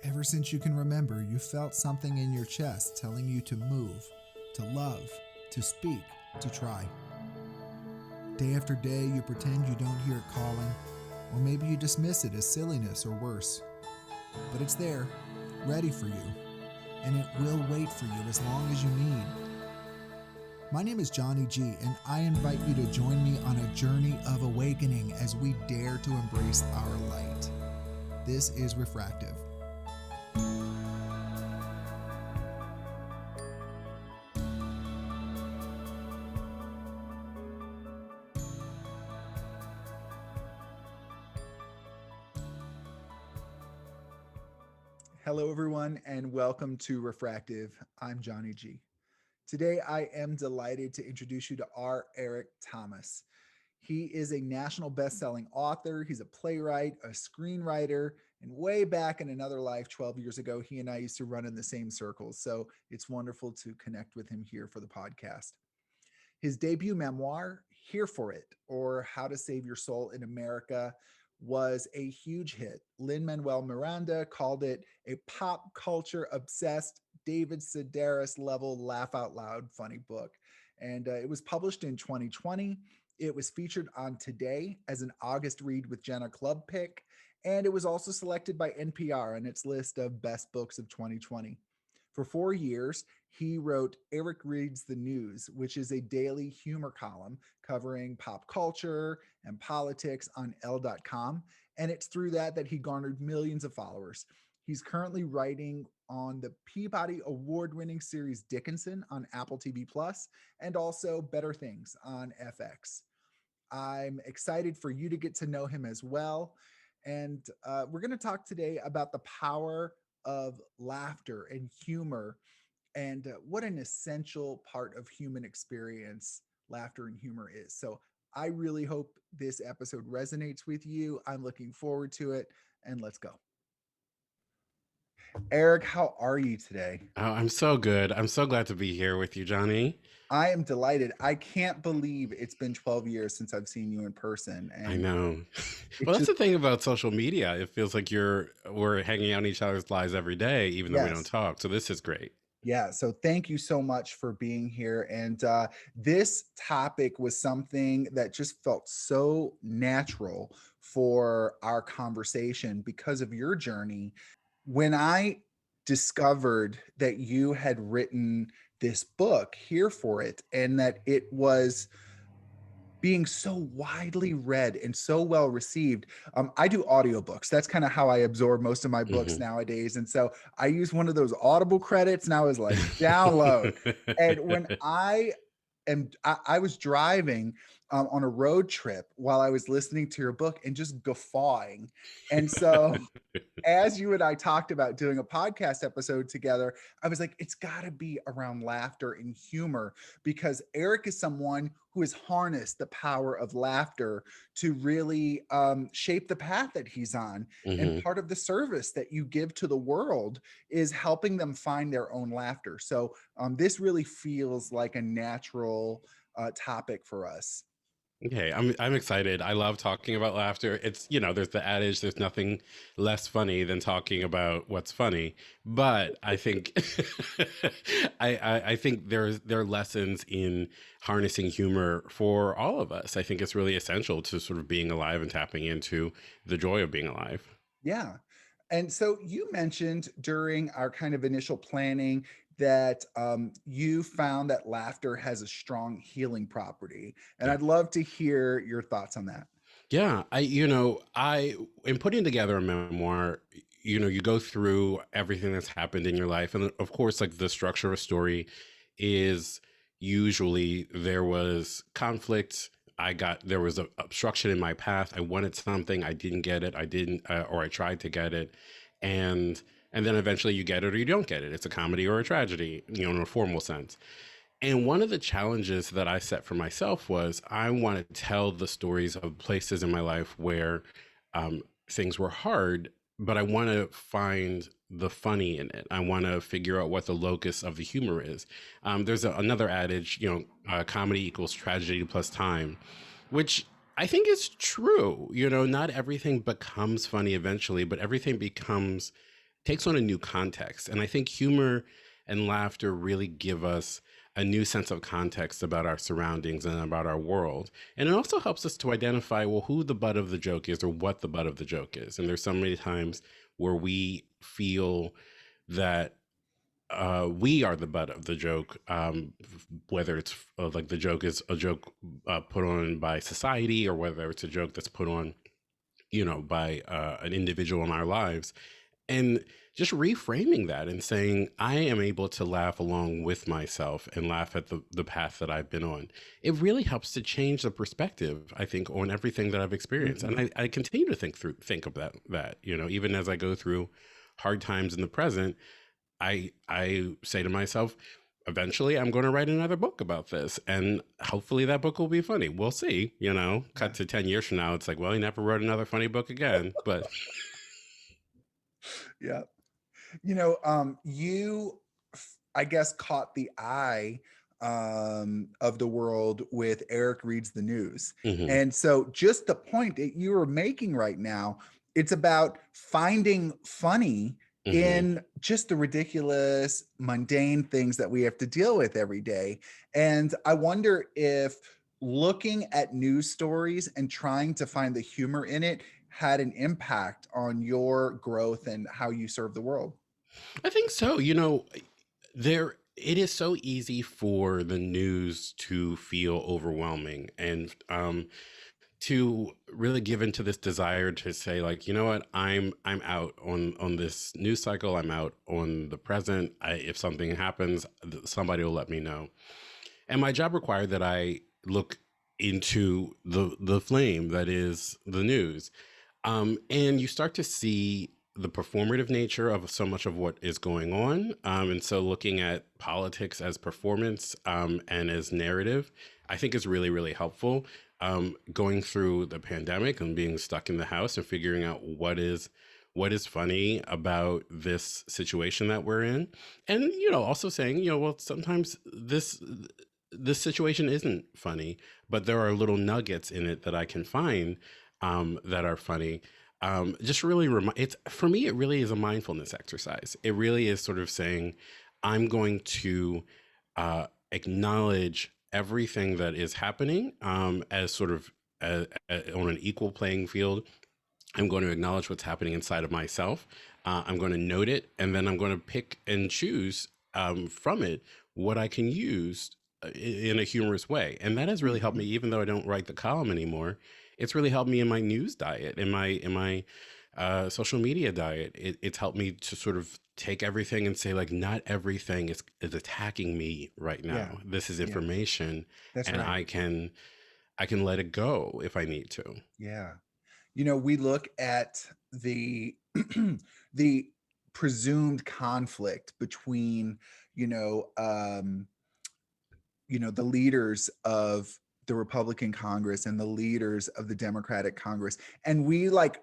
Ever since you can remember, you felt something in your chest telling you to move, to love, to speak, to try. Day after day, you pretend you don't hear it calling, or maybe you dismiss it as silliness or worse. But it's there, ready for you, and it will wait for you as long as you need. My name is Johnny G, and I invite you to join me on a journey of awakening as we dare to embrace our light. This is Refractive. Hello, everyone, and welcome to Refractive. I'm Johnny G. Today, I am delighted to introduce you to R. Eric Thomas. He is a national best-selling author. He's a playwright, a screenwriter, and way back in another life, 12 years ago, he and I used to run in the same circles. So it's wonderful to connect with him here for the podcast. His debut memoir, Here for It, or How to Save Your Soul in America, was a huge hit. Lin-Manuel Miranda called it a pop culture obsessed David Sedaris level laugh out loud funny book. And it was published in 2020. It was featured on Today as an August Read with Jenna Club pick. And it was also selected by NPR on its list of best books of 2020. For 4 years, he wrote Eric Reads the News, which is a daily humor column covering pop culture and politics on Elle.com. And it's through that he garnered millions of followers. He's currently writing on the Peabody Award-winning series Dickinson on Apple TV Plus, and also Better Things on FX. I'm excited for you to get to know him as well. And we're going to talk today about the power of laughter and humor, and what an essential part of human experience laughter and humor is. So I really hope this episode resonates with you. I'm looking forward to it, and let's go. Eric, how are you today? Oh, I'm so good. I'm so glad to be here with you, Johnny. I am delighted. I can't believe it's been 12 years since I've seen you in person. I And know. it Well, that's just, the thing about social media. It feels like we're hanging out in each other's lives every day, even though we don't yes. talk. So this is great. Yeah, so thank you so much for being here. And this topic was something that just felt so natural for our conversation because of your journey. When I discovered that you had written this book, Here for It, and that it was being so widely read and so well received. I do audiobooks. That's kind of how I absorb most of my books nowadays. And so I use one of those Audible credits, and I was like, download. And when I was driving on a road trip while I was listening to your book and just guffawing. And so as you and I talked about doing a podcast episode together, I was like, it's got to be around laughter and humor, because Eric is someone who has harnessed the power of laughter to really shape the path that he's on. And hmm part of the service that you give to the world is helping them find their own laughter. So this really feels like a natural topic for us. Okay, I'm excited. I love talking about laughter. It's, there's the adage, there's nothing less funny than talking about what's funny. But I think I think there are lessons in harnessing humor for all of us. I think it's really essential to sort of being alive and tapping into the joy of being alive. Yeah. And so you mentioned during our kind of initial planning that you found that laughter has a strong healing property. And Yeah. I'd love to hear your thoughts on that. Yeah, I in putting together a memoir, you go through everything that's happened in your life, and of course, like the structure of a story is usually there was conflict. There was a obstruction in my path. I wanted something, I didn't get it. I didn't, or I tried to get it, and then eventually you get it or you don't get it. It's a comedy or a tragedy, in a formal sense. And one of the challenges that I set for myself was I want to tell the stories of places in my life where things were hard, but I want to find the funny in it. I want to figure out what the locus of the humor is. There's another adage, comedy equals tragedy plus time, which I think is true. Not everything becomes funny eventually, but everything becomes takes on a new context. And I think humor and laughter really give us a new sense of context about our surroundings and about our world. And it also helps us to identify, well, who the butt of the joke is or what the butt of the joke is. And there's so many times where we feel that we are the butt of the joke, whether it's like the joke is a joke put on by society, or whether it's a joke that's put on, by an individual in our lives. And just reframing that and saying, I am able to laugh along with myself and laugh at the path that I've been on. It really helps to change the perspective, I think, on everything that I've experienced. Mhm. And I continue to think of that, even as I go through hard times in the present, I say to myself, eventually I'm going to write another book about this, and hopefully that book will be funny. We'll see. Cut Yeah. to 10 years from now, it's like, well, he never wrote another funny book again. But Yeah. You, I guess, caught the eye of the world with Eric Reads the News. mhm, And so, just the point that you are making right now, it's about finding funny mhm. in just the ridiculous, mundane things that we have to deal with every day. And I wonder if looking at news stories and trying to find the humor in it had an impact on your growth and how you serve the world. I think so. There it is so easy for the news to feel overwhelming, and to really give into this desire to say, like, you know what, I'm out on this news cycle. I'm out on the present. If something happens, somebody will let me know. And my job required that I look into the flame that is the news. And you start to see the performative nature of so much of what is going on. And so looking at politics as performance, and as narrative, I think is really, really helpful. Going through the pandemic and being stuck in the house and figuring out what is funny about this situation that we're in. And, also saying, well, sometimes this situation isn't funny, but there are little nuggets in it that I can find, that are funny. Just really it's, for me, it really is a mindfulness exercise. It really is sort of saying, I'm going to acknowledge everything that is happening, as sort of on an equal playing field. I'm going to acknowledge what's happening inside of myself. I'm going to note it, and then I'm going to pick and choose, from it, what I can use in a humorous way. And that has really helped Mhm. me, even though I don't write the column anymore. It's really helped me in my news diet, in my social media diet. It's helped me to sort of take everything and say, like, not everything is attacking me right Yeah. now. This is Yeah. information, That's and right. I can let it go if I need to. Yeah. We look at the the presumed conflict between, you know, um, the leaders of the Republican Congress and the leaders of the Democratic Congress. And we like,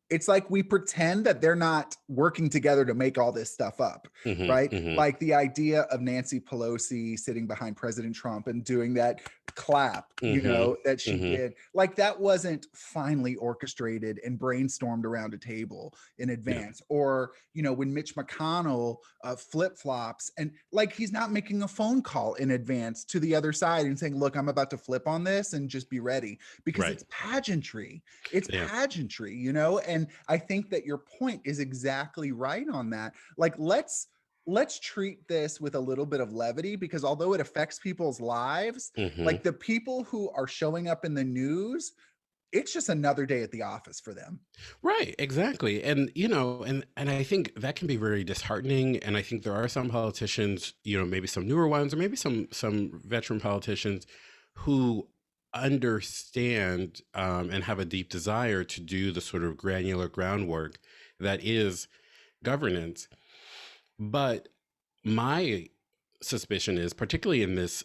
it's like we pretend that they're not working together to make all this stuff up, Hmm, right? hmm. Like the idea of Nancy Pelosi sitting behind President Trump and doing that clap, Mhm. that she Mhm. did. Like that wasn't finely orchestrated and brainstormed around a table in Yeah. advance. Or, when Mitch McConnell flip flops and like he's not making a phone call in advance to the other side and saying, look, I'm about to flip on this and just be ready because Right. it's pageantry. It's Yeah. pageantry, and I think that your point is exactly right on that. Like let's treat this with a little bit of levity because although it affects people's lives, Mhm. like the people who are showing up in the news, it's just another day at the office for them. Right, exactly. And and I think that can be very disheartening, and I think there are some politicians, maybe some newer ones or maybe some veteran politicians who understand, and have a deep desire to do the sort of granular groundwork that is governance. But my suspicion is, particularly in this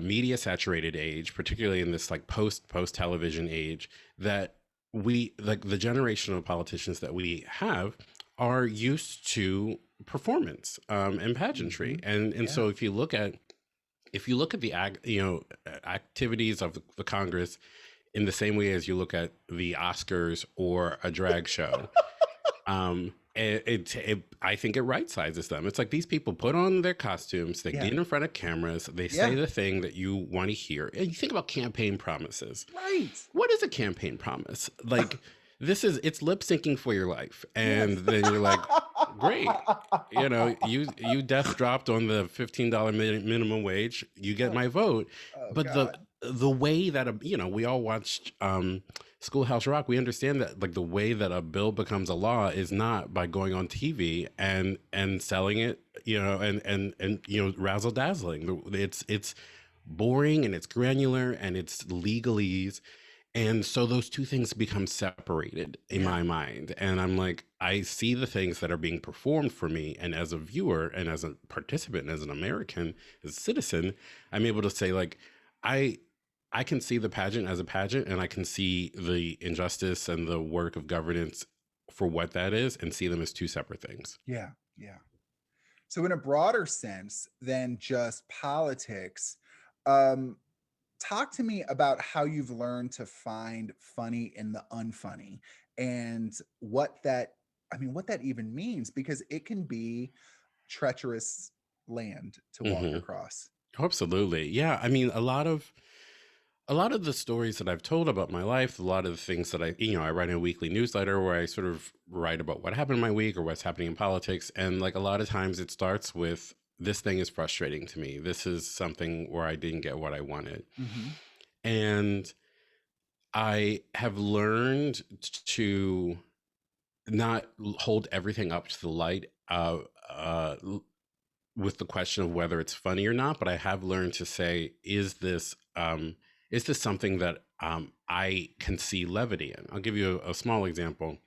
media saturated age, particularly in this like post television age, that we, like, the generation of politicians that we have are used to performance, and pageantry. Hmm. And Yeah. so if you look at the activities of the Congress in the same way as you look at the Oscars or a drag show, I think it right sizes them. It's like these people put on their costumes, they Yeah. get in front of cameras, they say Yeah. the thing that you want to hear. And you think about campaign promises. Right. What is a campaign promise? Like, it's lip syncing for your life. And Yes. then you're like, great. You death dropped on the $15 minimum wage. You get Oh, my vote. oh But God. the way that we all watched Schoolhouse Rock. We understand that like the way that a bill becomes a law is not by going on TV and selling it, razzle dazzling. It's boring and it's granular and it's legalese, and so those two things become separated in Yeah. my mind. And I'm like, I see the things that are being performed for me. And as a viewer and as a participant, as an American, as a citizen, I'm able to say, like, I I can see the pageant as a pageant, and I can see the injustice and the work of governance for what that is, and see them as two separate things. Yeah. Yeah. So in a broader sense than just politics, um, talk to me about how you've learned to find funny in the unfunny and what that even means, because it can be treacherous land to walk Hmm. across. Absolutely. Yeah. I mean, a lot of the stories that I've told about my life, a lot of the things that I write in a weekly newsletter where I sort of write about what happened in my week or what's happening in politics. And like a lot of times it starts with, this thing is frustrating to me. This is something where I didn't get what I wanted. Hmm. And I have learned to not hold everything up to the light with the question of whether it's funny or not, but I have learned to say, is this something that I can see levity in? I'll give you a small example.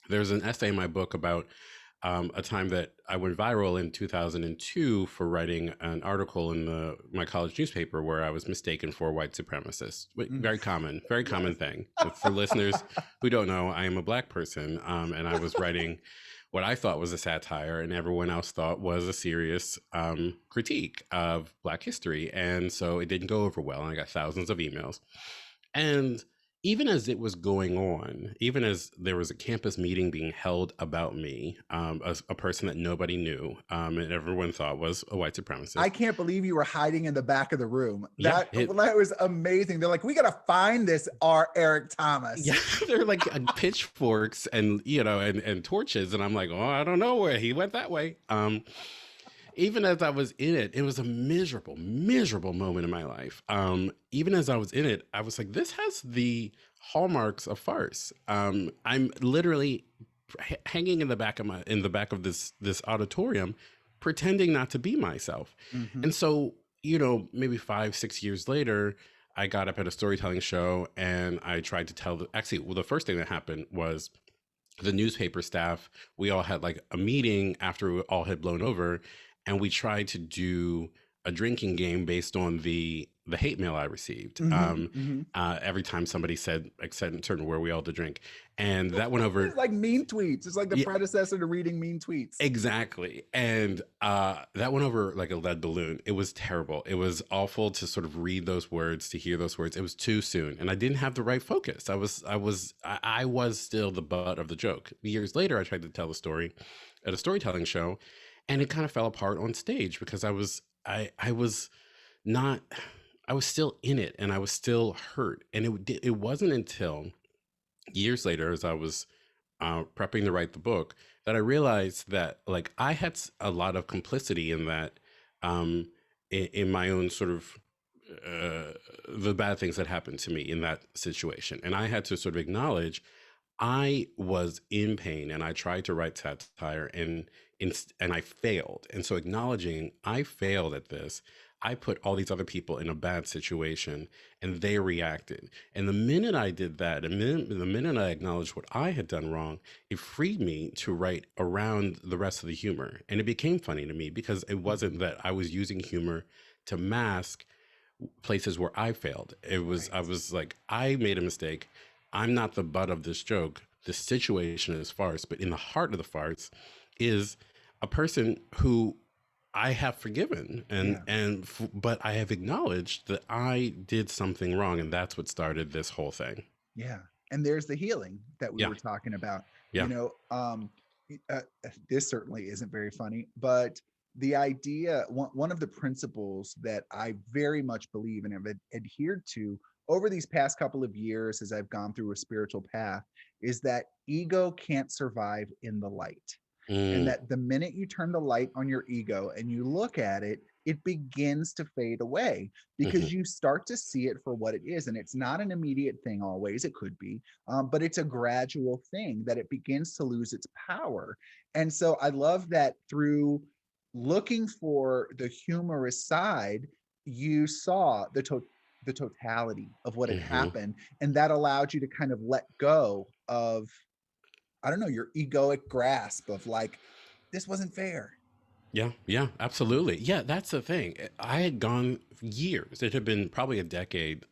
There's an essay in my book about a time that I went viral in 2002 for writing an article in my college newspaper where I was mistaken for a white supremacist. Mm. Very common Yes. thing. For listeners who don't know, I am a Black person, and I was writing what I thought was a satire, and everyone else thought was a serious critique of Black history. And so it didn't go over well, and I got thousands of emails. And even as it was going on, even as there was a campus meeting being held about me, a person that nobody knew, and everyone thought was a white supremacist. I can't believe you were hiding in the back of the room. Yeah, That was amazing. They're like, we got to find this R. Eric Thomas. yeah, they're like pitchforks and and torches, and I'm like, oh, I don't know where he went that way. Even as I was in it, it was a miserable, miserable moment in my life. Even as I was in it, I was like, this has the hallmarks of farce. I'm literally hanging in the back of this auditorium, pretending not to be myself. Mhm. And so, maybe 5, 6 years later, I got up at a storytelling show and I tried to tell the first thing that happened was the newspaper staff, we all had like a meeting after it all had blown over, and we tried to do a drinking game based on the hate mail I received. Mhm. Mhm. Every time somebody said a certain word, we all to drink, and that went over. It's like mean tweets. It's like the Yeah, predecessor to reading mean tweets. exactly. And that went over like a lead balloon. It was terrible. It was awful to sort of read those words, to hear those words. It was too soon, and I didn't have the right focus. I was still the butt of the joke. Years later, I tried to tell the story at a storytelling show, and it kind of fell apart on stage because I was not I was still in it, and I was still hurt. And it wasn't until years later, as I was prepping to write the book, that I realized that like I had a lot of complicity in that, in my own sort of uh, the bad things that happened to me in that situation, and I had to sort of acknowledge I was in pain, and I tried to write satire, and I failed. And so acknowledging I failed at this, I put all these other people in a bad situation, and they reacted. And the minute I did that, the minute I acknowledged what I had done wrong, it freed me to write around the rest of the humor. And it became funny to me because it wasn't Mhm. that I was using humor to mask places where I failed. I Right. was like, I made a mistake. I'm not the butt of this joke. The situation is farce, but in the heart of the farce is a person who I have forgiven, Yeah. but I have acknowledged that I did something wrong, and that's what started this whole thing. Yeah. And there's the healing that we Yeah, were talking about. You yeah. know, um, this certainly isn't very funny, but the idea, one of the principles that I very much believe and have adhered to over these past couple of years as I've gone through a spiritual path is that ego can't survive in the light. And Mm, that the minute you turn the light on your ego and you look at it, it begins to fade away because mhm, you start to see it for what it is. And it's not an immediate thing always, it could be, but it's a gradual thing that it begins to lose its power. And so I love that through looking for the humorous side, you saw the totality of what had mhm. happened. And that allowed you to kind of let go of, I don't know, your egoic grasp of like, this wasn't fair. Yeah, yeah, absolutely. Yeah, that's the thing. I had gone years. It had been probably a decade,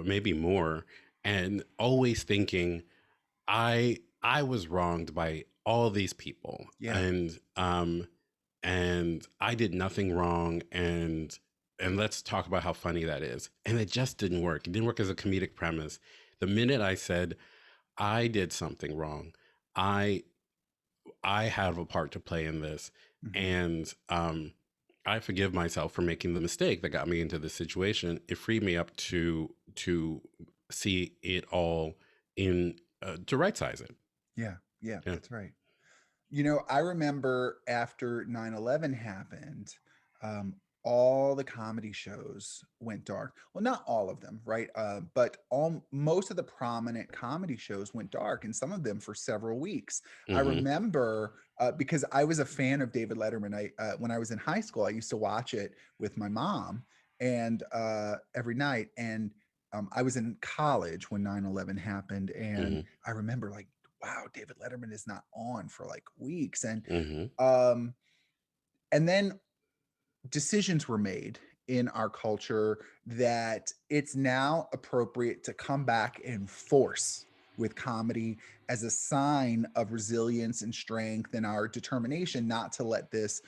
maybe more, and always thinking I was wronged by all these people, Yeah. and I did nothing wrong, and let's talk about how funny that is. And it just didn't work. It didn't work as a comedic premise. The minute I said I did something wrong, I I have a part to play in this, Hmm. and I forgive myself for making the mistake that got me into this situation. It freed me up to see it all in to right size it. Yeah. Yeah. Yeah. That's right. I remember after 9/11 happened, um, all the comedy shows went dark. Well, not all of them, right? But most of the prominent comedy shows went dark, and some of them for several weeks. I Mm-hmm. remember because I was a fan of David Letterman. When I was in high school, I used to watch it with my mom and every night. And I was in college when 9/11 happened, and Mm-hmm. I remember like, wow, David Letterman is not on for like weeks. Mm-hmm. Um and then decisions were made in our culture that it's now appropriate to come back in force with comedy as a sign of resilience and strength and our determination not to let this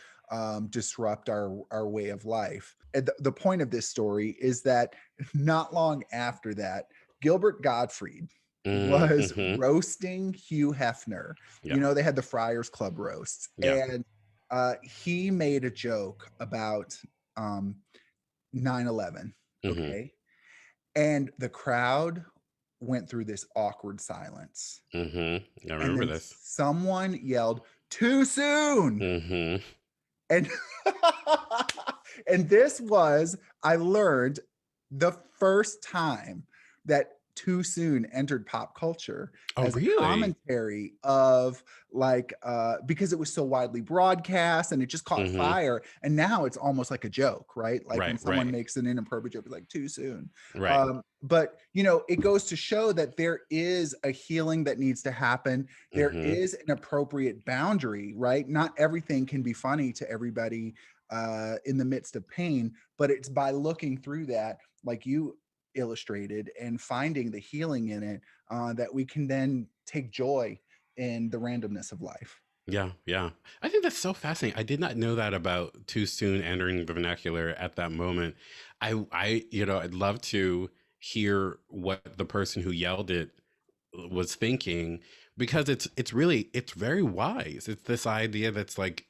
disrupt our way of life. And the point of this story is that not long after that, Gilbert Gottfried was Mm-hmm. roasting Hugh Hefner. Yeah. They had the Friars Club roasts, Yeah. and he made a joke about um, 9/11. Mm-hmm. Okay. And the crowd went through this awkward silence. Mm-hmm. I And remember then this. someone yelled, too soon. Mm-hmm. And and this was, I learned the first time that too soon entered pop culture Oh, as a really? commentary of like because it was so widely broadcast and it just caught Mm-hmm. fire, and now it's almost like a joke, right? Like Right. when someone Right. makes an inappropriate joke, it's like too soon. Right. But it goes to show that there is a healing that needs to happen. There Mm-hmm. is an appropriate boundary, right? Not everything can be funny to everybody in the midst of pain, but it's by looking through that, like you illustrated, and finding the healing in it that we can then take joy in the randomness of life. Yeah, yeah. I think that's so fascinating. I did not know that about too soon entering the vernacular at that moment. I'd love to hear what the person who yelled it was thinking, because it's very wise. It's this idea that's like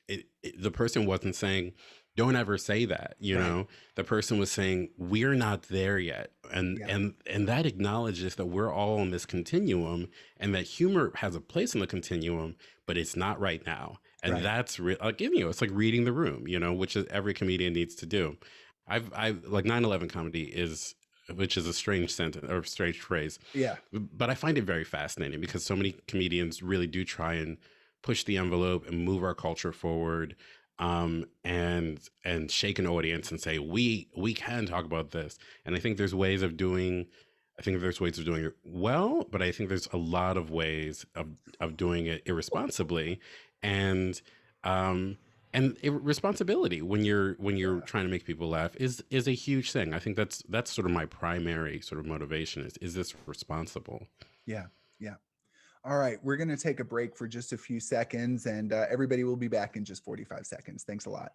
the person wasn't saying don't ever say that, Right. the person was saying we're not there yet, and Yeah. and that acknowledges that we're all on this continuum, and that humor has a place in the continuum, but it's not right now. And Right. that's like, it's like reading the room, which is every comedian needs to do. I've like 9/11 comedy is, which is a strange sentence or strange phrase, Yeah. but I find it very fascinating because so many comedians really do try and push the envelope and move our culture forward, and shake an audience and say we can talk about this. And I think there's ways of doing it well, but I think there's a lot of ways of doing it irresponsibly, and um responsibility when you're Yeah. trying to make people laugh is a huge thing. I think that's sort of my primary sort of motivation is this responsible. Yeah. Yeah. All right, we're going to take a break for just a few seconds, and everybody will be back in just 45 seconds. Thanks a lot.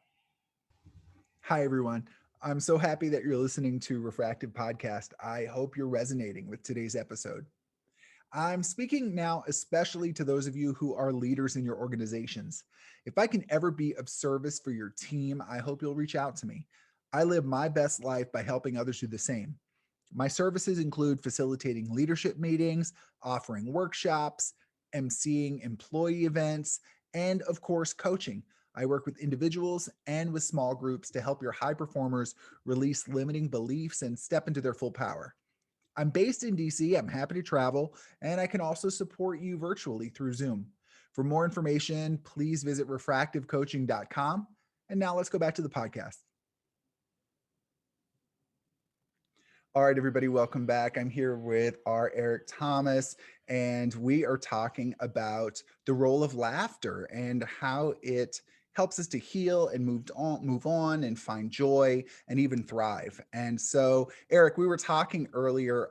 Hi, everyone. I'm so happy that you're listening to Refractive Podcast. I hope you're resonating with today's episode. I'm speaking now, especially to those of you who are leaders in your organizations. If I can ever be of service for your team, I hope you'll reach out to me. I live my best life by helping others do the same. My services include facilitating leadership meetings, offering workshops, emceeing employee events, and of course, coaching. I work with individuals and with small groups to help your high performers release limiting beliefs and step into their full power. I'm based in DC. I'm happy to travel, and I can also support you virtually through Zoom. For more information, please visit refractivecoaching.com. And now let's go back to the podcast. All right, everybody, welcome back. I'm here with our Eric Thomas, and we are talking about the role of laughter and how it helps us to heal and move on and find joy and even thrive. And so, Eric, we were talking earlier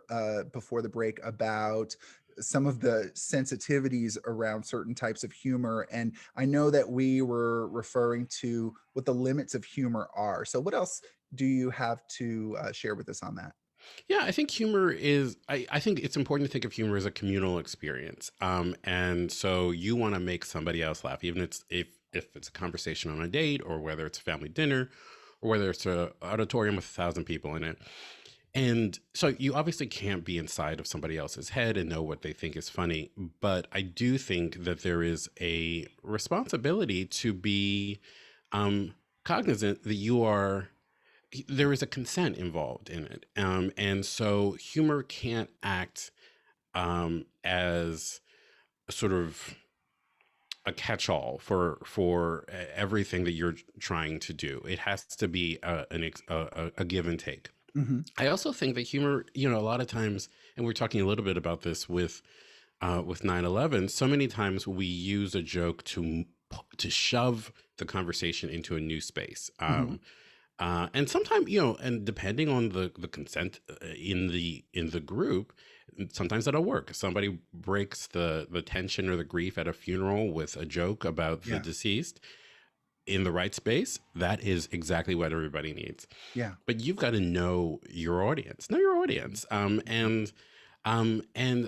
before the break about some of the sensitivities around certain types of humor. And I know that we were referring to what the limits of humor are. So, what else do you have to share with us on that? Yeah, I think humor is, I think it's important to think of humor as a communal experience. And so you want to make somebody else laugh, even if it's a conversation on a date, or whether it's a family dinner, or whether it's an auditorium with 1,000 people in it. And so you obviously can't be inside of somebody else's head and know what they think is funny. But I do think that there is a responsibility to be um, cognizant that there is a consent involved in it. And so humor can't act as a sort of a catch-all for everything that you're trying to do. It has to be a give and take. Mm-hmm. I also think that humor, a lot of times, and we're talking a little bit about this with 9/11. So many times we use a joke to shove the conversation into a new space. Mm-hmm. And sometimes, and depending on the consent in the group, sometimes that'll work. Somebody breaks the tension or the grief at a funeral with a joke about the Yeah. deceased in the right space. That is exactly what everybody needs. Yeah. But you've got to know your audience. Know your audience. And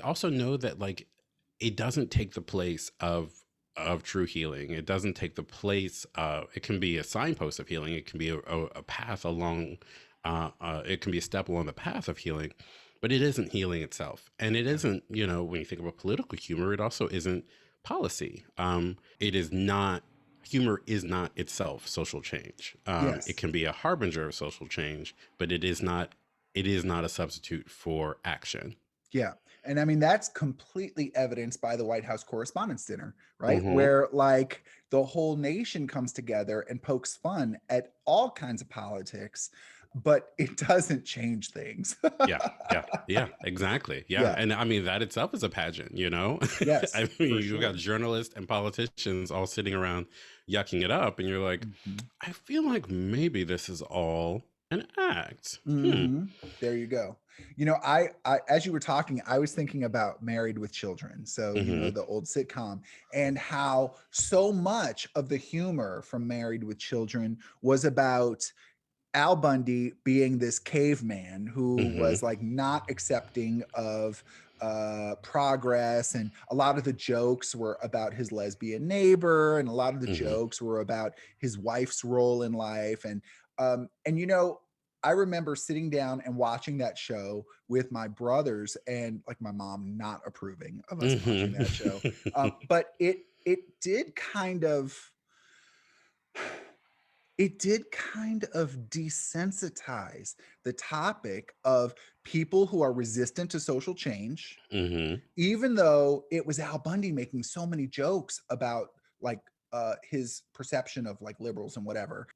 also know that, like, it doesn't take the place of true healing. It doesn't take the place of, it can be a signpost of healing. It can be a path along, it can be a step along the path of healing, but it isn't healing itself. And it isn't, when you think about political humor, it also isn't policy. It is not, humor is not itself social change. It Yes. can be a harbinger of social change, but it is not a substitute for action. Yeah. And I mean, that's completely evidenced by the White House Correspondents' Dinner, right? Hmm. Where like the whole nation comes together and pokes fun at all kinds of politics, but it doesn't change things. Yeah, yeah, yeah, exactly. Yeah. Yeah. And I mean, that itself is a pageant. Yes, I mean, for you've got sure. journalists and politicians all sitting around yucking it up, and you're like, Mm-hmm. I feel like maybe this is all an act. Hmm. Mm-hmm. There you go. As you were talking, I was thinking about Married with Children. So, Hmm. the old sitcom, and how so much of the humor from Married with Children was about Al Bundy being this caveman who Hmm. was like not accepting of progress. And a lot of the jokes were about his lesbian neighbor, and a lot of the Hmm. jokes were about his wife's role in life. And I remember sitting down and watching that show with my brothers, and like my mom not approving of us watching that show. Hmm. But it did kind of desensitize the topic of people who are resistant to social change, Hmm. even though it was Al Bundy making so many jokes about like his perception of like liberals and whatever.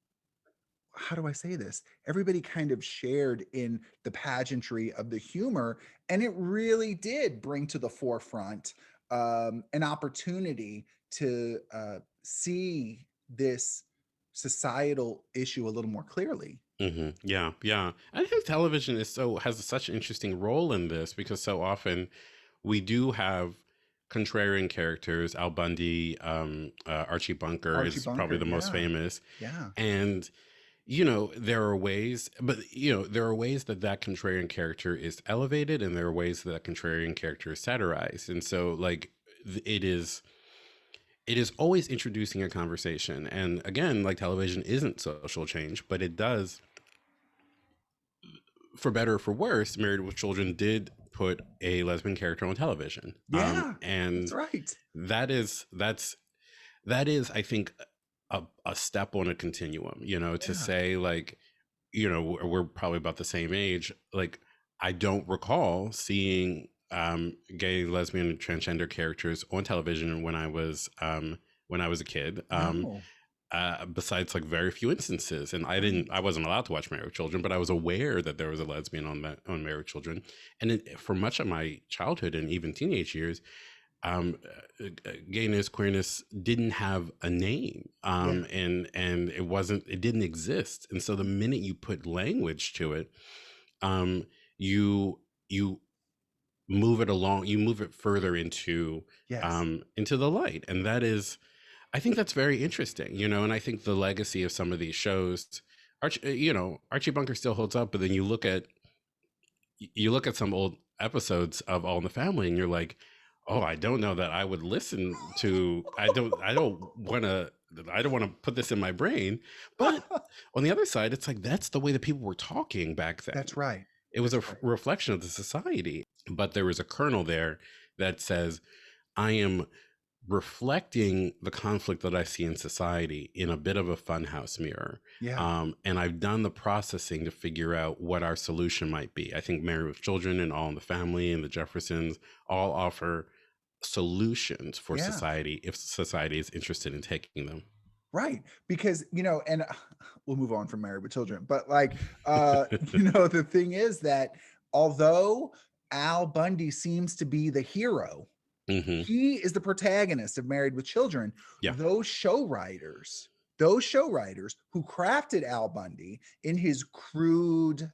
How do I say this? Everybody kind of shared in the pageantry of the humor, and it really did bring to the forefront an opportunity to see this societal issue a little more clearly. Yeah, yeah. I think television has such an interesting role in this, because so often we do have contrarian characters. Al Bundy, Archie Bunker Archie is probably Bunker, the most yeah, famous, yeah, and there are ways, but there are ways that that contrarian character is elevated, and there are ways that that contrarian character is satirized. And so, like, it is always introducing a conversation. And again, like, television isn't social change, but it does, for better or for worse. Married with Children did put a lesbian character on television, Yeah, that's and right. that is, I think, a step on a continuum. To Yeah. say, like, we're probably about the same age. Like, I don't recall seeing gay, lesbian, and transgender characters on television when I was a kid. No. Besides, like, very few instances, and I Right. wasn't allowed to watch Married with Children, but I was aware that there was a lesbian on Married with Children. And for much of my childhood and even teenage years, um, gayness, queerness didn't have a name, Yeah. and it didn't exist. And so the minute you put language to it, um, you you you move it further Yes. into the light, and that is, I think that's very interesting. And I think the legacy of some of these shows, Archie Bunker still holds up, but then you look at some old episodes of All in the Family, and you're like, oh, I don't know that I would listen to. I don't want to put this in my brain. But on the other side, it's like, that's the way that people were talking back then. That's right. It was That's a right. reflection of the society. But there was a kernel there that says, I am reflecting the conflict that I see in society in a bit of a funhouse mirror. Yeah. And I've done the processing to figure out what our solution might be. I think Married with Children and All in the Family and the Jeffersons all offer solutions for Yeah. society if society is interested in taking them. Right. Because, and we'll move on from Married with Children, but like, the thing is that although Al Bundy seems to be the hero, Hmm. he is the protagonist of Married with Children. Yeah. Those show writers who crafted Al Bundy in his crude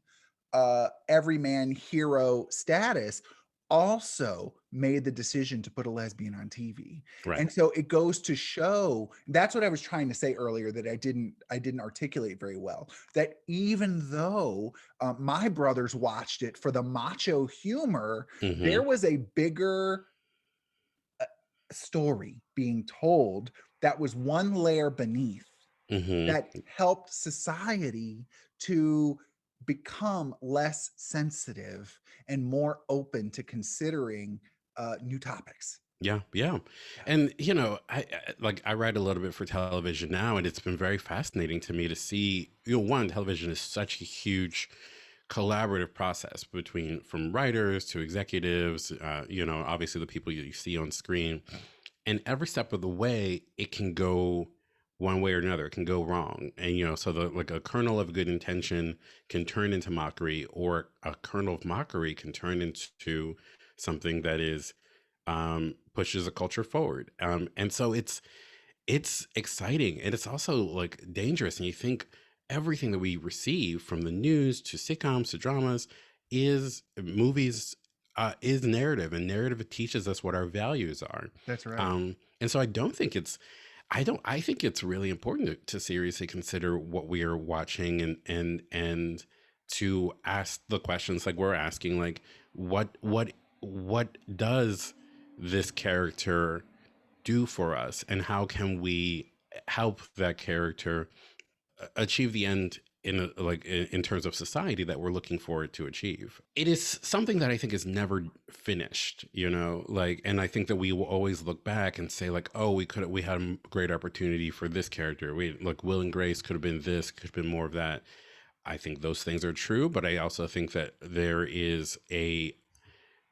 everyman hero status also made the decision to put a lesbian on TV. Right. And so it goes to show, that's what I was trying to say earlier that I didn't articulate very well, that even though my brothers watched it for the macho humor, Hmm. there was a bigger story being told that was one layer beneath Hmm. that helped society to become less sensitive and more open to considering new topics. Yeah, yeah. Yeah. And I write a little bit for television now, and it's been very fascinating to me to see, one, television is such a huge collaborative process between, from writers to executives, obviously the people you see on screen. And every step of the way, it can go one way or another. It can go wrong. And so like, a kernel of good intention can turn into mockery, or a kernel of mockery can turn into something that is, pushes a culture forward. And so it's exciting, and it's also, like, dangerous. And you think everything that we receive, from the news to sitcoms to dramas, is movies, is narrative, and narrative teaches us what our values are. That's right. And so I think it's really important to seriously consider what we are watching, and to ask the questions like we're asking, like, what does this character do for us, and how can we help that character achieve the end in terms of society that we're looking for it to achieve. It is something that I think is never finished, like, and I think that we will always look back and say, like, oh, we had a great opportunity for this character. We, like, Will and Grace could have been this, could have been more of that. I think those things are true, but I also think that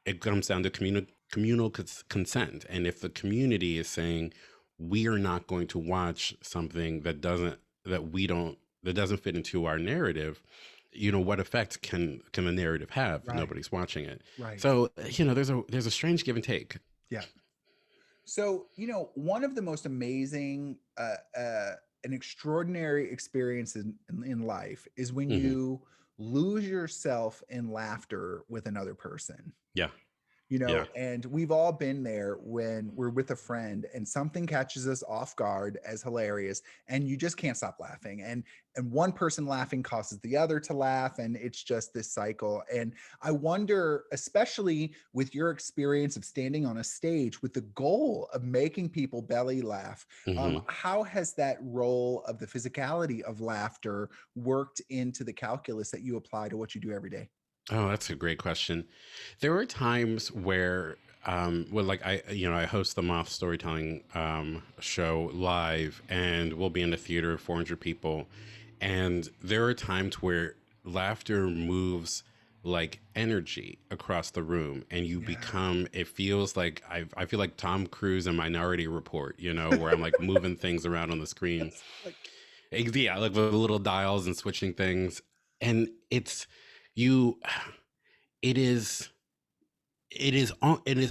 it comes down to communal consent. And if the community is saying, we are not going to watch something that doesn't fit into our narrative, what effect can the narrative have if Right. nobody's watching it? Right. So, there's a strange give and take. Yeah. So, one of the most amazing and extraordinary experiences in life is when Hmm. you lose yourself in laughter with another person. Yeah. Yeah. and we've all been there when we're with a friend and something catches us off guard as hilarious, and you just can't stop laughing. And one person laughing causes the other to laugh, and it's just this cycle. And I wonder, especially with your experience of standing on a stage with the goal of making people belly laugh, Hmm. how has that role of the physicality of laughter worked into the calculus that you apply to what you do every day? Oh, that's a great question. There are times where, well, like I host the Moth Storytelling show live, and we'll be in a theater of 400 people, and there are times where laughter moves like energy across the room, and you Yeah. become. It feels like I feel like Tom Cruise in Minority Report, where I'm like moving things around on the screen. It's like, Yeah, like with little dials and switching things, and it's you. It is it is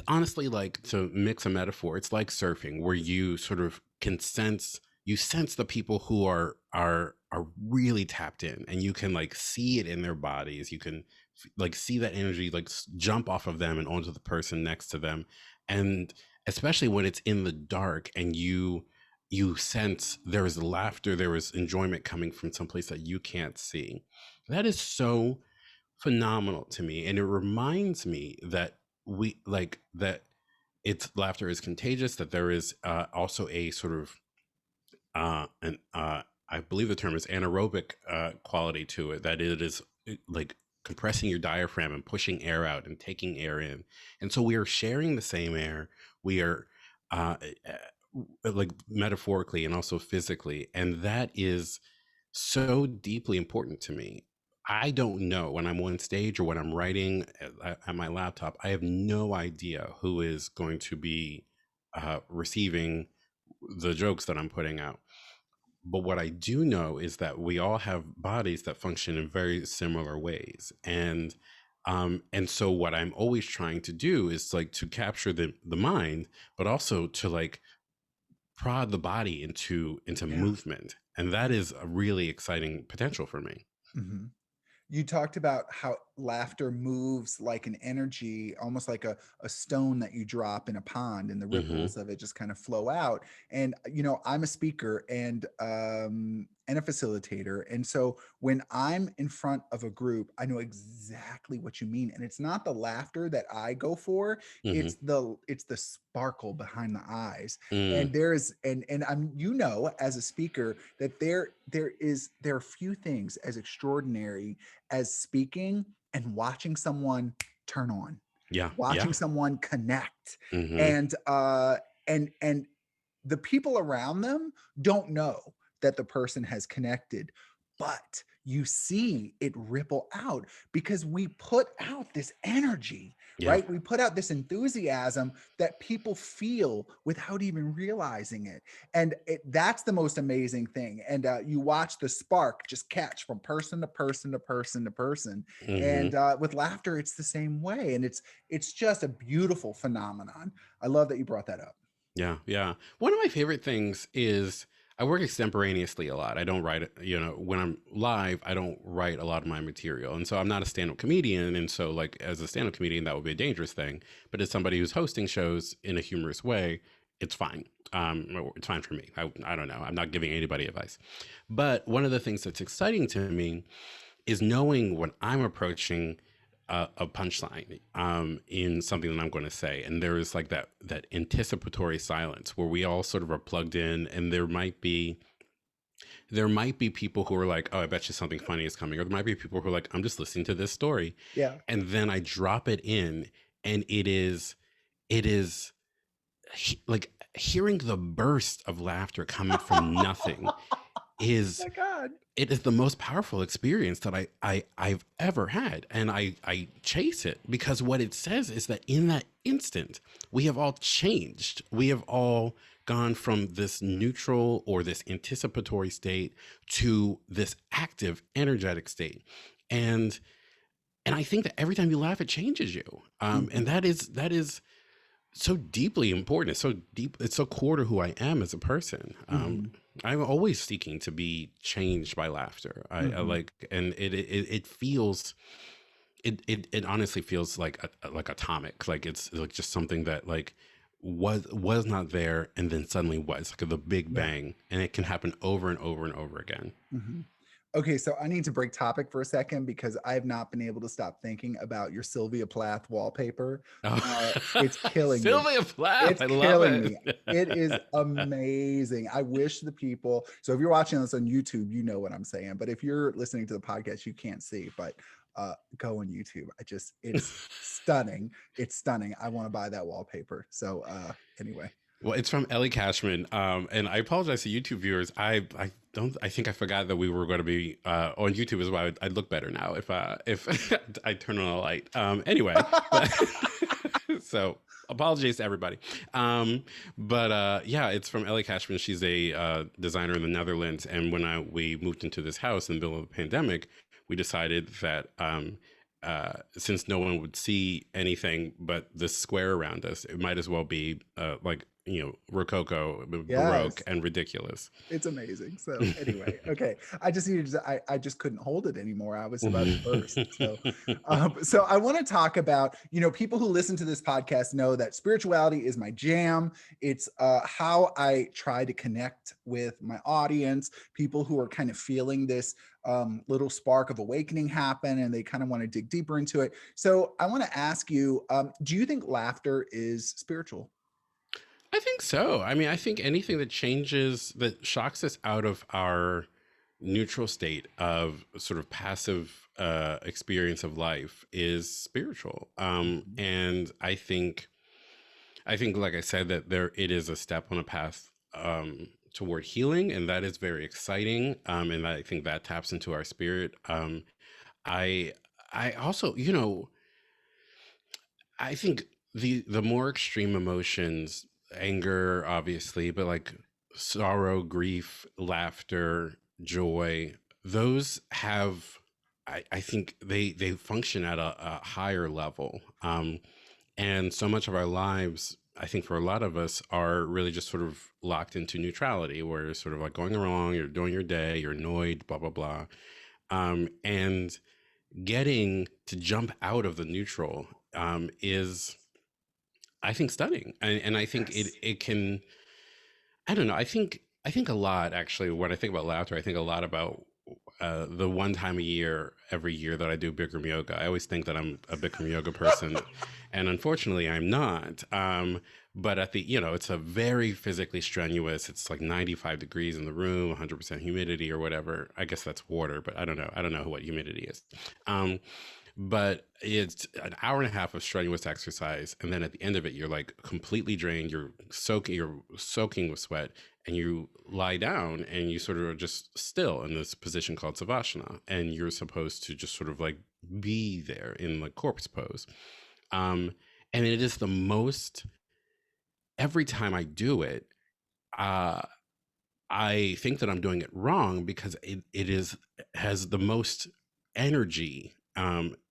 honestly, like, to mix a metaphor, it's like surfing where you sort of can sense the people who are really tapped in, and you can like see it in their bodies. You can like see that energy like jump off of them and onto the person next to them. And especially when it's in the dark and you sense there is laughter, there is enjoyment coming from someplace that you can't see. That is so phenomenal to me, and it reminds me that we like that it's laughter is contagious, that there is also a sort of an I believe the term is anaerobic quality to it, that it is like compressing your diaphragm and pushing air out and taking air in. And so we are sharing the same air. We are like metaphorically and also physically, and that is so deeply important to me. I don't know when I'm on stage or when I'm writing at my laptop. I have no idea who is going to be receiving the jokes that I'm putting out. But what I do know is that we all have bodies that function in very similar ways, and so what I'm always trying to do is like to capture the mind, but also to like prod the body into yeah. movement, and that is a really exciting potential for me. Mhm. You talked about how laughter moves like an energy, almost like a stone that you drop in a pond, and the Hmm. ripples of it just kind of flow out. And I'm a speaker and a facilitator, and so when I'm in front of a group, I know exactly what you mean. And it's not the laughter that I go for; Hmm. it's the sparkle behind the eyes. Mm, And and I'm as a speaker that there are few things as extraordinary as speaking and watching someone turn on, yeah, watching yeah. someone connect, Hmm. and the people around them don't know that the person has connected, but you see it ripple out because we put out this energy, Yeah. right? We put out this enthusiasm that people feel without even realizing it. And that's the most amazing thing. And you watch the spark just catch from person to person to person to person. Hmm. And with laughter, it's the same way. And it's just a beautiful phenomenon. I love that you brought that up. Yeah, yeah. One of my favorite things is I work extemporaneously a lot. I don't write, when I'm live, I don't write a lot of my material. And so I'm not a stand-up comedian. And so like as a stand-up comedian, that would be a dangerous thing. But as somebody who's hosting shows in a humorous way, it's fine. It's fine for me. I don't know. I'm not giving anybody advice. But one of the things that's exciting to me is knowing when I'm approaching a punchline in something that I'm going to say, and there is like that anticipatory silence where we all sort of are plugged in, and there might be people who are like, "Oh, I bet you something funny is coming," or there might be people who are like, "I'm just listening to this story," Yeah. and then I drop it in, and it is like hearing the burst of laughter coming from nothing Oh is my God. it is the most powerful experience that I've ever had, and I chase it because what it says is that in that instant we have all changed. We have all gone from this neutral or this anticipatory state to this active, energetic state, and I think that every time you laugh, it changes you, and Mhm. that is so deeply important. It's so deep. It's so core to who I am as a person. Mhm. I'm always seeking to be changed by laughter. I Mhm. like, and it feels. it honestly feels like atomic, like it's like just something that like was not there and then suddenly was like the big Yeah. bang, and it can happen over and over and over again. Mhm. Okay, so I need to break topic for a second because I have not been able to stop thinking about your Sylvia Plath wallpaper. Oh. It's killing me. Sylvia Plath, It's I love killing me. it. It is amazing. I wish the people, so if you're watching this on YouTube, you know what I'm saying. But if you're listening to the podcast, you can't see, but go on YouTube. It's stunning. It's stunning. I want to buy that wallpaper. So anyway. Well, it's from Ellie Cashman, and I apologize to YouTube viewers. I don't. I think I forgot that we were going to be on YouTube as well. I'd look better now if I turn on a light. Anyway, but so apologies to everybody. But yeah, it's from Ellie Cashman. She's a designer in the Netherlands, and when we moved into this house in the middle of the pandemic, we decided that since no one would see anything but the square around us, it might as well be like, Rococo, Baroque, Yes. and ridiculous. It's amazing. So anyway, okay. I just needed to, I just couldn't hold it anymore. I was about to burst. So I want to talk about, people who listen to this podcast know that spirituality is my jam. It's how I try to connect with my audience, people who are kind of feeling this little spark of awakening happen and they kind of want to dig deeper into it. So I want to ask you, do you think laughter is spiritual? I think so. I mean, I think anything that shocks us out of our neutral state of sort of passive experience of life is spiritual. Mhm. And I think, like I said, that it is a step on a path toward healing, and that is very exciting. And I think that taps into our spirit. I, I also, I think the more extreme emotions, anger, obviously, but like sorrow, grief, laughter, joy, those have, I think they function at a higher level. And so much of our lives, I think for a lot of us, are really just sort of locked into neutrality, where you're sort of like going along, you're doing your day, you're annoyed, blah blah blah. And getting to jump out of the neutral is, I think, stunning, and I think it Yes. it can. I don't know. I think a lot, actually. When I think about laughter, I think a lot about the one time a year, every year, that I do Bikram yoga. I always think that I'm a Bikram yoga person, and unfortunately, I'm not. But it's a very physically strenuous. It's like 95 degrees in the room, 100% humidity or whatever. I guess that's water, but I don't know. I don't know what humidity is. Um, but it's an hour and a half of strenuous exercise, and then at the end of it, you're like completely drained. You're soaking with sweat, and you lie down and you sort of are just still in this position called savasana, and you're supposed to just sort of like be there in the corpse pose. Um and it is the most, every time I do it, uh I think that I'm doing it wrong, because has the most energy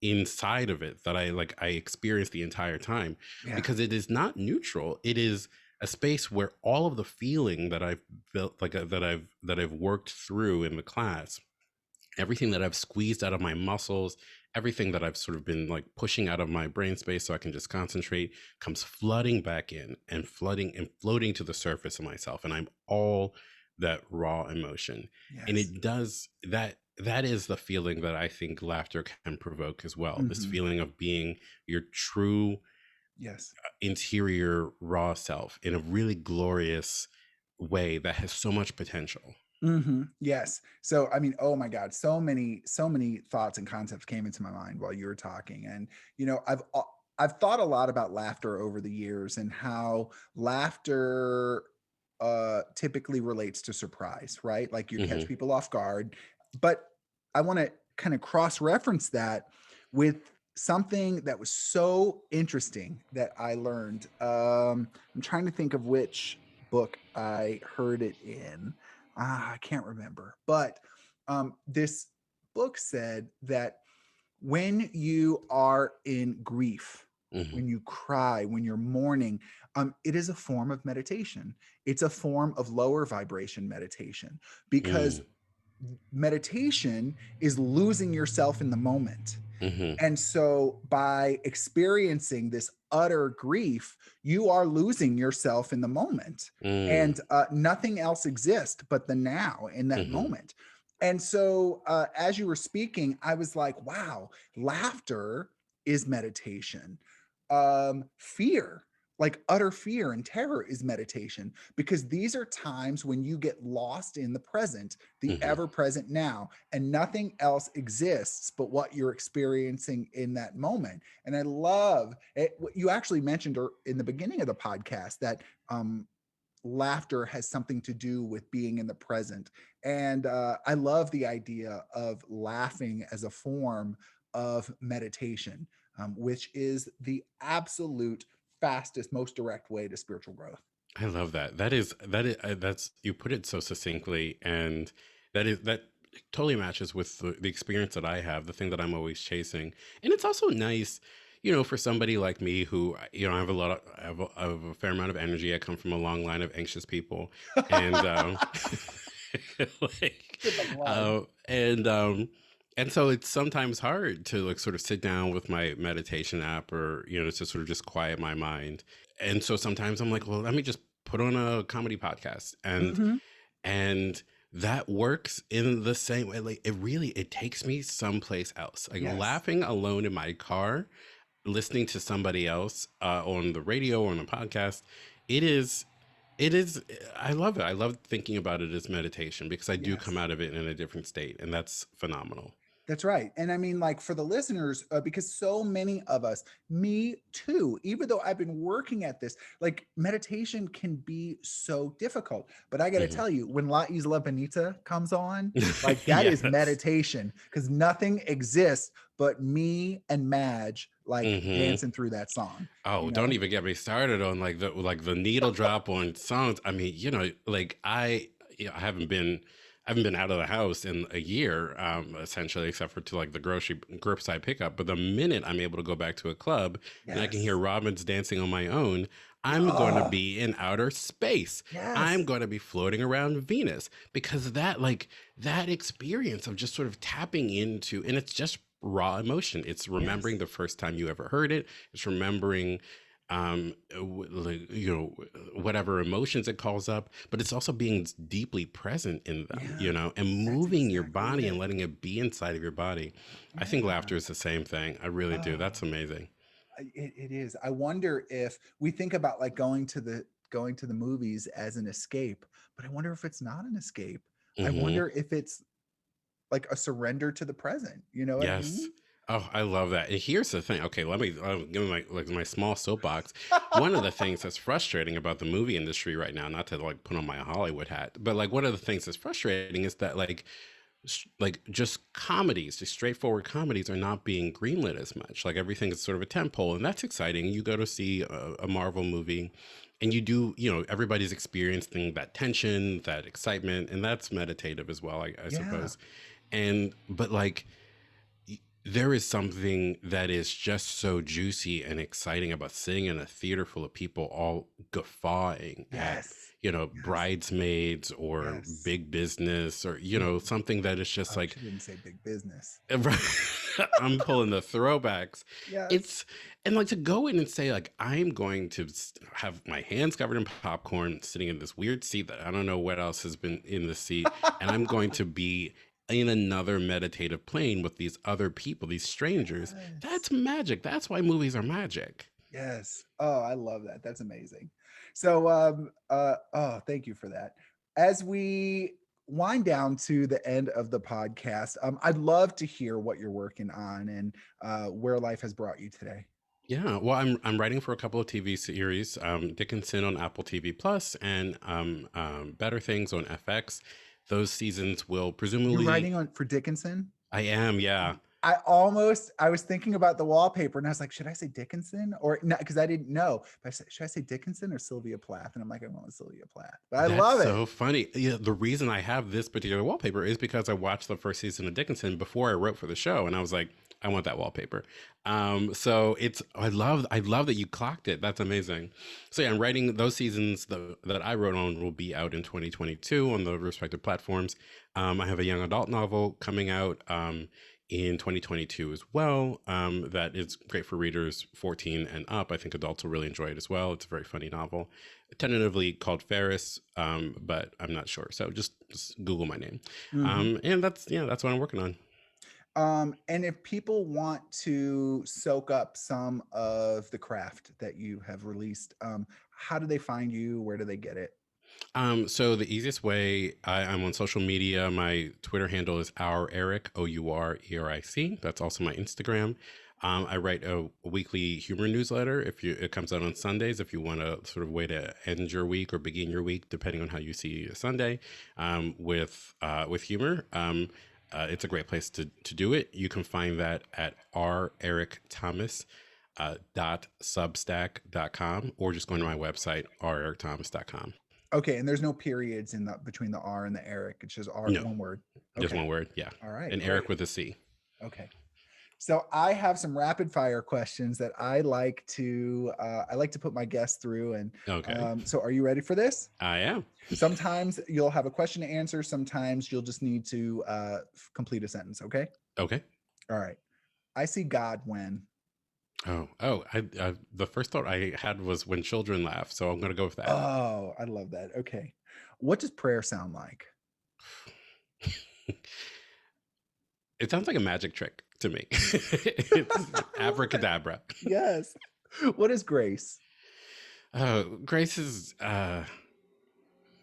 inside of it that I experience the entire time, Yeah. because it is not neutral. It is a space where all of the feeling that I've built, that I've worked through in the class, everything that I've squeezed out of my muscles, everything that I've sort of been like pushing out of my brain space so I can just concentrate, comes flooding back in and flooding and floating to the surface of myself. And I'm all that raw emotion. And Yes. it does that. That is the feeling that I think laughter can provoke as well. This Hmm. feeling of being your true Yes. interior raw self in a really glorious way that has so much potential. Yes. So, I mean, oh my God, so many thoughts and concepts came into my mind while you were talking. And, I've thought a lot about laughter over the years and how laughter typically relates to surprise, right? Like you catch Hmm. people off guard. But I want to kind of cross-reference that with something that was so interesting that I learned. I'm trying to think of which book I heard it in. I can't remember, but this book said that when you are in grief, Hmm. when you cry, when you're mourning, it is a form of meditation. It's a form of lower vibration meditation because meditation is losing yourself in the moment. Hmm. And so by experiencing this utter grief, you are losing yourself in the moment. Mm. And nothing else exists but the now in that Hmm. moment. And so as you were speaking, I was like, wow, laughter is meditation. Fear, like utter fear and terror, is meditation, because these are times when you get lost in the present, the Hmm. ever present now, and nothing else exists but what you're experiencing in that moment. And I love it. You actually mentioned in the beginning of the podcast that laughter has something to do with being in the present. And I love the idea of laughing as a form of meditation, which is the absolute fastest, most direct way to spiritual growth. I love that. That's you put it so succinctly, and that totally matches with the experience that I have, the thing that I'm always chasing. And it's also nice, for somebody like me who, I have a lot of, I have a fair amount of energy. I come from a long line of anxious people, and like, It's in the blood. uh, and um, and so it's sometimes hard to like sort of sit down with my meditation app, or to sort of just quiet my mind. And so sometimes I'm like, well, let me just put on a comedy podcast, Hmm. and that works in the same way. Like, it takes me someplace else, like Yes. laughing alone in my car, listening to somebody else on the radio or on a podcast. It is it is I love it. I love thinking about it as meditation, because I do come Yes. out of it in a different state, and that's phenomenal. That's right. And I mean, like for the listeners, because so many of us, me too, even though I've been working at this, like meditation can be so difficult. But I got to Hmm. tell you, when La Isla Bonita comes on, like that is Yes. meditation, because nothing exists but me and Madge, like Hmm. dancing through that song, Oh, you don't know? even get me started on like the needle drop on songs. I mean, like I haven't been out of the house in a year, essentially, except for to like the grocery curbside pickup. But the minute I'm able to go back to a club and I can hear Yes. Robins dancing on my own, Yeah. I'm going to Oh, be in outer space. I'm yes. going to be floating around Venus, because that experience of just sort of tapping into, and it's just raw emotion. It's Yes. remembering the first time you ever heard it. It's remembering whatever emotions it calls up, but it's also being deeply present in them, Yeah. and That's moving your exactly body and it. letting it be inside of your body. I think Yeah. laughter is the same thing. I really do. Oh. That's amazing. It is. I wonder if we think about like going to the movies as an escape, but I wonder if it's not an escape. I Hmm. wonder if it's like a surrender to the present. You know what I Yes. mean? Oh, I love that. And here's the thing. Okay, let me give me my small soapbox. One of the things that's frustrating about the movie industry right now, not to like put on my Hollywood hat, but like one of the things that's frustrating is that like just comedies, just straightforward comedies, are not being greenlit as much. Like everything is sort of a tentpole, and that's exciting. You go to see a Marvel movie, and everybody's experiencing that tension, that excitement, and that's meditative as well, I Yeah. suppose. And but like there is something that is just so juicy and exciting about sitting in a theater full of people all guffawing at, Yes. Yes. Bridesmaids or Yes. Big Business, or, Big. something that is just I wish like, I didn't say big business. I'm pulling the throwbacks. Yes. It's, and like to go in and say, like, I'm going to have my hands covered in popcorn, sitting in this weird seat that I don't know what else has been in the seat, and I'm going to be in another meditative plane with these other people, these strangers. Yes. That's magic. That's why movies are magic. Yes. Oh, I love that. That's amazing. So, oh, thank you for that. As we wind down to the end of the podcast, I'd love to hear what you're working on and where life has brought you today. Yeah, well, I'm writing for a couple of TV series, Dickinson on Apple TV Plus, and Better Things on FX. Those seasons will You're presumably. writing on for Dickinson? I am, yeah. I was thinking about the wallpaper and I was like, should I say Dickinson or not? Because I didn't know. But I said, should I say Dickinson or Sylvia Plath? And I'm like, I went with Sylvia Plath. But I That's love it. so funny. Yeah, the reason I have this particular wallpaper is because I watched the first season of Dickinson before I wrote for the show, and I was like, I want that wallpaper. So I love that you clocked it. That's amazing. So yeah, I'm writing those seasons that I wrote on will be out in 2022 on the respective platforms. I have a young adult novel coming out in 2022 as well. That is great for readers 14 and up. I think adults will really enjoy it as well. It's a very funny novel, tentatively called Ferris, but I'm not sure. So just Google my name. Mhm. And that's what I'm working on. And if people want to soak up some of the craft that you have released, how do they find you? Where do they get it? So the easiest way, I'm on social media. My Twitter handle is our Eric, OurEric. That's also my Instagram. I write a weekly humor newsletter. It comes out on Sundays. If you want a sort of way to end your week or begin your week, depending on how you see a Sunday, with humor. It's a great place to do it. You can find that at rericthomas. .substack.com, or just going to my website, rericthomas.com. Okay, and there's no periods in the between the R and the Eric. It's just R, No, one word. just Okay. one word. Yeah. All right, And great. Eric with a C. Okay. So I have some rapid fire questions that I like to put my guests through. And Okay. so are you ready for this? I am. Sometimes you'll have a question to answer. Sometimes you'll just need to complete a sentence. Okay. Okay. All right. I see God when. I the first thought I had was when children laugh. So I'm going to go with that. Oh, I love that. Okay. What does prayer sound like? It sounds like a magic trick to me. It's I love it. abracadabra. Yes. What is grace? Grace is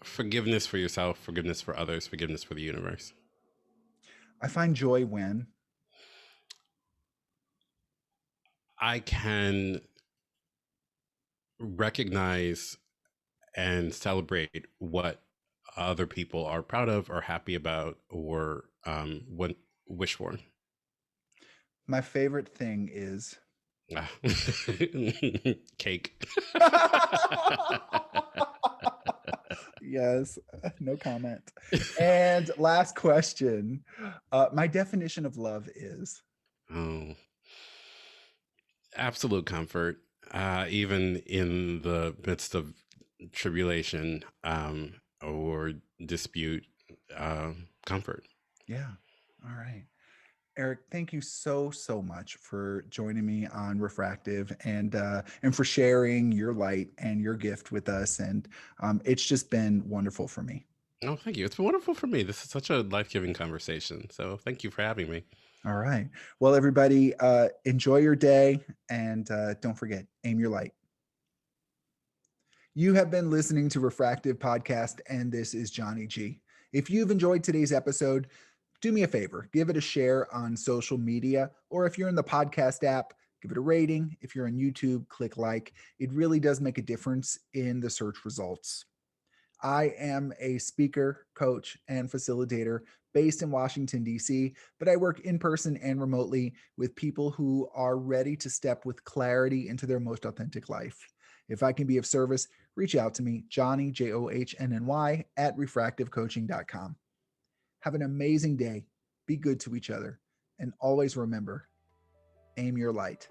forgiveness for yourself, forgiveness for others, forgiveness for the universe. I find joy when. I can recognize and celebrate what other people are proud of or happy about or what wish for. My favorite thing is. Ah. Cake. Yes, no comment. And last question. My definition of love is. Oh, absolute comfort, even in the midst of tribulation, or dispute. Comfort. Yeah. All right. Eric, thank you so much for joining me on Refractive and for sharing your light and your gift with us. And it's just been wonderful for me. Oh, thank you. It's been wonderful for me. This is such a life-giving conversation. So thank you for having me. All right. Well, everybody, enjoy your day and don't forget, aim your light. You have been listening to Refractive Podcast, and this is Johnny G. If you've enjoyed today's episode, do me a favor, give it a share on social media, or if you're in the podcast app, give it a rating. If you're on YouTube, click like. It really does make a difference in the search results. I am a speaker, coach, and facilitator based in Washington, D.C., but I work in person and remotely with people who are ready to step with clarity into their most authentic life. If I can be of service, reach out to me, Johnny, JOHNNY, at refractivecoaching.com. Have an amazing day. Be good to each other. And always remember, aim your light.